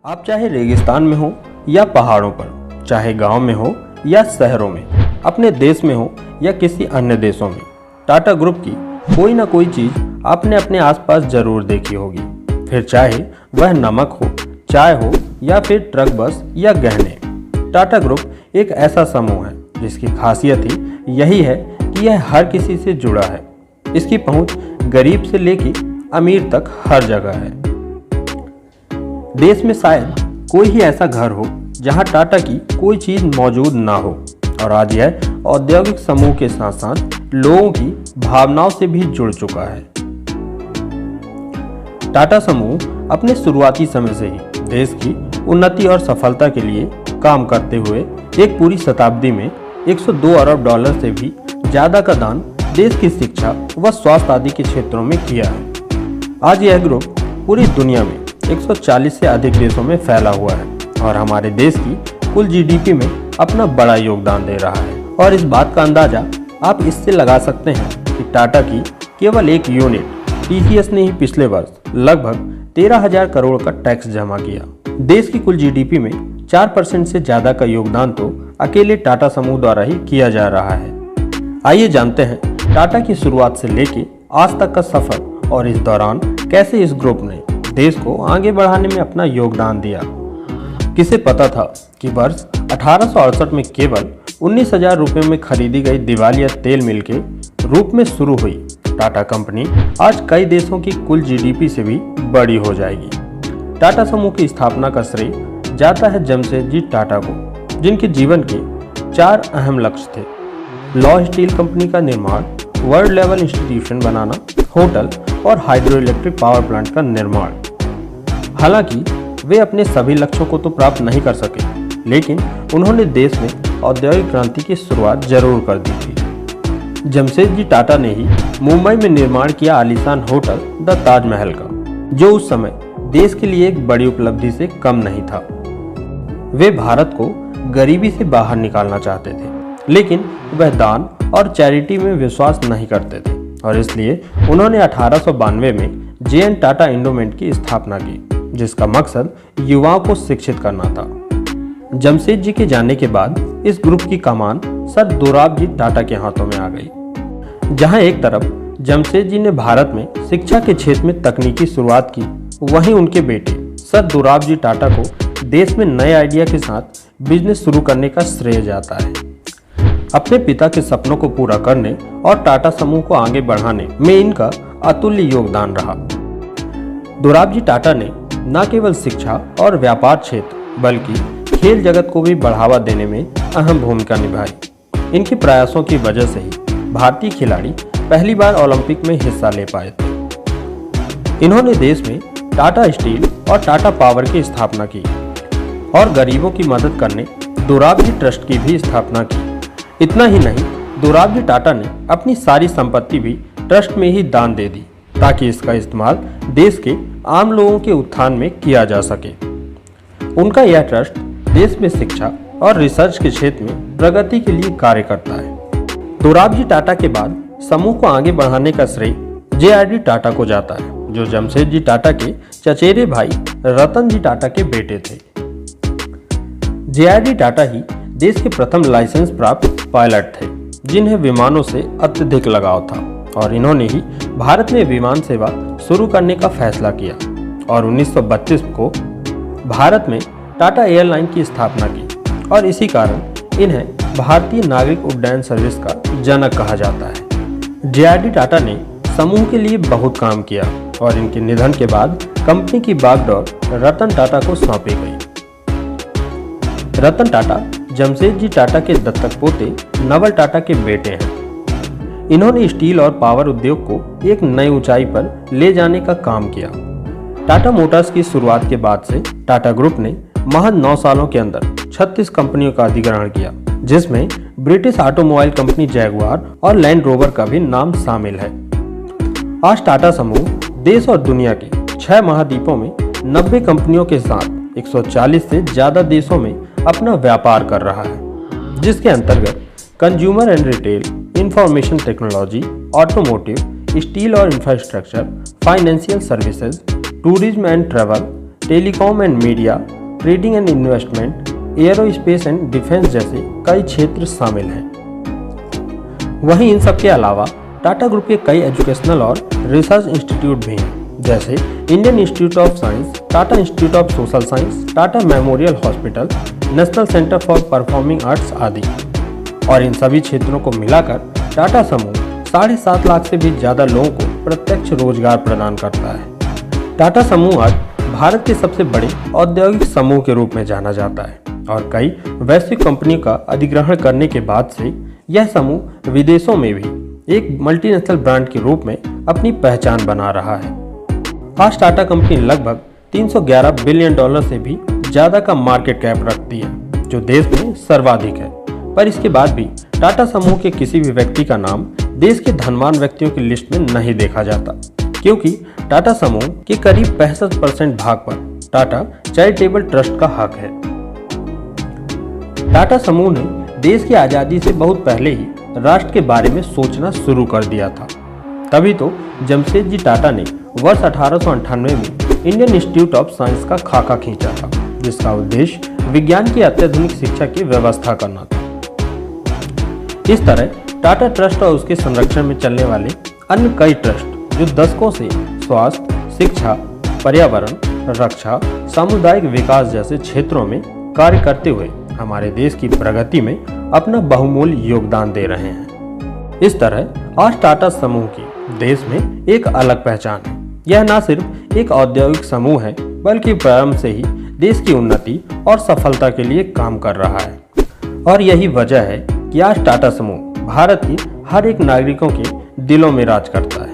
आप चाहे रेगिस्तान में हो या पहाड़ों पर, चाहे गांव में हो या शहरों में, अपने देश में हो या किसी अन्य देशों में, टाटा ग्रुप की कोई ना कोई चीज़ आपने अपने आसपास जरूर देखी होगी। फिर चाहे वह नमक हो, चाय हो या फिर ट्रक, बस या गहने। टाटा ग्रुप एक ऐसा समूह है जिसकी खासियत ही यही है कि यह हर किसी से जुड़ा है। इसकी पहुंच गरीब से लेकर अमीर तक हर जगह है। देश में शायद कोई ही ऐसा घर हो जहां टाटा की कोई चीज मौजूद ना हो, और आज यह औद्योगिक समूह के साथ साथ लोगों की भावनाओं से भी जुड़ चुका है। टाटा समूह अपने शुरुआती समय से ही देश की उन्नति और सफलता के लिए काम करते हुए एक पूरी शताब्दी में 102 अरब डॉलर से भी ज्यादा का दान देश की शिक्षा व स्वास्थ्य आदि के क्षेत्रों में किया है। आज यह ग्रुप पूरी दुनिया में 140 से अधिक देशों में फैला हुआ है और हमारे देश की कुल जीडीपी में अपना बड़ा योगदान दे रहा है। और इस बात का अंदाजा आप इससे लगा सकते हैं कि टाटा की केवल एक यूनिट टीसीएस ने ही पिछले वर्ष लगभग 13,000 करोड़ का टैक्स जमा किया। देश की कुल जीडीपी में 4% से ज्यादा का योगदान तो अकेले टाटा समूह द्वारा ही किया जा रहा है। आइए जानते हैं टाटा की शुरुआत से लेके आज तक का सफर और इस दौरान कैसे इस ग्रुप ने देश को आगे बढ़ाने में अपना योगदान दिया। किसे पता था कि वर्ष 1868 में केवल 19,000 रुपये में खरीदी गई दिवालिया तेल मिल के रूप में शुरू हुई टाटा कंपनी आज कई देशों की कुल जीडीपी से भी बड़ी हो जाएगी। टाटा समूह की स्थापना का श्रेय जाता है जमशेदजी टाटा को, जिनके जीवन के 4 अहम लक्ष्य थे: लॉ स्टील कंपनी का निर्माण, वर्ल्ड लेवल इंस्टीट्यूशन बनाना, होटल और हाइड्रो इलेक्ट्रिक पावर प्लांट का निर्माण। हालांकि वे अपने सभी लक्ष्यों को तो प्राप्त नहीं कर सके, लेकिन उन्होंने देश में औद्योगिक क्रांति की शुरुआत जरूर कर दी थी। जमशेदजी टाटा ने ही मुंबई में निर्माण किया आलीशान होटल द ताजमहल का, जो उस समय देश के लिए एक बड़ी उपलब्धि से कम नहीं था। वे भारत को गरीबी से बाहर निकालना चाहते थे, लेकिन वह दान और चैरिटी में विश्वास नहीं करते थे, और इसलिए उन्होंने 1892 में जे.एन. टाटा इंडोमेंट की स्थापना की, जिसका मकसद युवाओं को शिक्षित करना था। जमशेद जी के जाने के बाद इस ग्रुप की कमान सर दोराबजी टाटा के हाथों में आ गई। जहां एक तरफ जमशेद जी ने भारत में शिक्षा के क्षेत्र में तकनीकी शुरुआत की, वहीं उनके बेटे सर दोराबजी टाटा को देश में नए आइडिया के साथ बिजनेस शुरू करने का श्रेय जाता है। अपने पिता के सपनों को पूरा करने और टाटा समूह को आगे बढ़ाने में इनका अतुल्य योगदान रहा। दोराबजी टाटा ने न केवल शिक्षा और व्यापार क्षेत्र बल्कि खेल जगत को भी बढ़ावा देने में अहम भूमिका निभाई। इनके प्रयासों की वजह से ही भारतीय खिलाड़ी पहली बार ओलंपिक में हिस्सा ले पाए थे। इन्होंने देश में टाटा स्टील और टाटा पावर की स्थापना की और गरीबों की मदद करने दोराबजी ट्रस्ट की भी स्थापना की। इतना ही नहीं, दोराबजी टाटा ने अपनी सारी संपत्ति भी ट्रस्ट में ही दान दे दी, ताकि इसका इस्तेमाल देश के आम लोगों के उत्थान में किया जा सके। उनका यह ट्रस्ट देश में शिक्षा और रिसर्च के क्षेत्र में प्रगति के लिए कार्य करता है। दोराबजी टाटा के बाद समूह को आगे बढ़ाने का श्रेय जे.आर.डी. टाटा को जाता है, जो जमशेदजी टाटा के चचेरे भाई रतन जी टाटा के बेटे थे। जे.आर.डी. टाटा ही देश के प्रथम लाइसेंस प्राप्त पायलट थे, जिन्हें विमानों से अत्यधिक लगाव था, और इन्होंने ही भारत में विमान सेवा शुरू करने का फैसला किया और 1932 को भारत में टाटा एयरलाइन की स्थापना की, और इसी कारण इन्हें भारतीय नागरिक उड्डयन सर्विस का जनक कहा जाता है। जे.आर.डी. टाटा ने समूह के लिए बहुत काम किया और इनके निधन के बाद कंपनी की बागडोर रतन टाटा को सौंपी गई। रतन टाटा जमशेदजी टाटा के दत्तक पोते नवल टाटा के बेटे हैं। इन्होंने स्टील और पावर उद्योग को एक नई ऊंचाई पर ले जाने का काम किया। टाटा मोटर्स की शुरुआत के बाद से टाटा ग्रुप ने महज 9 सालों के अंदर 36 कंपनियों का अधिग्रहण किया, जिसमें ब्रिटिश ऑटोमोबाइल कंपनी जैगुआर और लैंड रोवर का भी नाम शामिल है। आज टाटा समूह देश और दुनिया के 6 महाद्वीपों में 90 कंपनियों के साथ 140 से ज्यादा देशों में अपना व्यापार कर रहा है, जिसके अंतर्गत consumer and retail, information technology, automotive, steel और infrastructure, financial services, tourism and travel, telecom and media, trading and investment, aerospace and defence जैसे कई क्षेत्र शामिल हैं। वहीं इन सब के अलावा टाटा ग्रुप के कई एजुकेशनल और रिसर्च इंस्टीट्यूट भी हैं, जैसे Indian institute of science, Tata institute of social science, Tata memorial hospital, national centre for performing arts आदि। और इन सभी क्षेत्रों को मिलाकर टाटा समूह 7.5 लाख से भी ज़्यादा लोगों को प्रत्यक्ष रोजगार प्रदान करता है। टाटा समूह आज भारत के सबसे बड़े औद्योगिक समूह के रूप में जाना जाता है और कई वैश्विक कंपनियों का अधिग्रहण करने के बाद से यह समूह विदेशों में भी एक मल्टीनेशनल ब्रांड के रूप में अपनी पहचान बना रहा है। आज टाटा कंपनी लगभग $311 बिलियन से भी ज़्यादा का मार्केट कैप रखती है, जो देश में सर्वाधिक है। पर इसके बाद भी टाटा समूह के किसी भी व्यक्ति का नाम देश के धनवान व्यक्तियों की लिस्ट में नहीं देखा जाता, क्योंकि टाटा समूह के करीब 65% भाग पर टाटा चैरिटेबल ट्रस्ट का हक है। टाटा समूह ने देश की आज़ादी से बहुत पहले ही राष्ट्र के बारे में सोचना शुरू कर दिया था। तभी तो जमशेदजी टाटा ने वर्ष 1898 में इंडियन इंस्टीट्यूट ऑफ साइंस का खाका खींचा था, जिसका उद्देश्य विज्ञान की अत्याधुनिक शिक्षा की व्यवस्था करना था। इस तरह टाटा ट्रस्ट और उसके संरक्षण में चलने वाले अन्य कई ट्रस्ट जो दशकों से स्वास्थ्य, शिक्षा, पर्यावरण, रक्षा, सामुदायिक विकास जैसे क्षेत्रों में कार्य करते हुए हमारे देश की प्रगति में अपना बहुमूल्य योगदान दे रहे हैं। इस तरह आज टाटा समूह की देश में एक अलग पहचान है। यह न सिर्फ एक औद्योगिक समूह है, बल्कि प्रारंभ से ही देश की उन्नति और सफलता के लिए काम कर रहा है। और यही वजह है कि आज टाटा समूह भारत के हर एक नागरिकों के दिलों में राज करता है।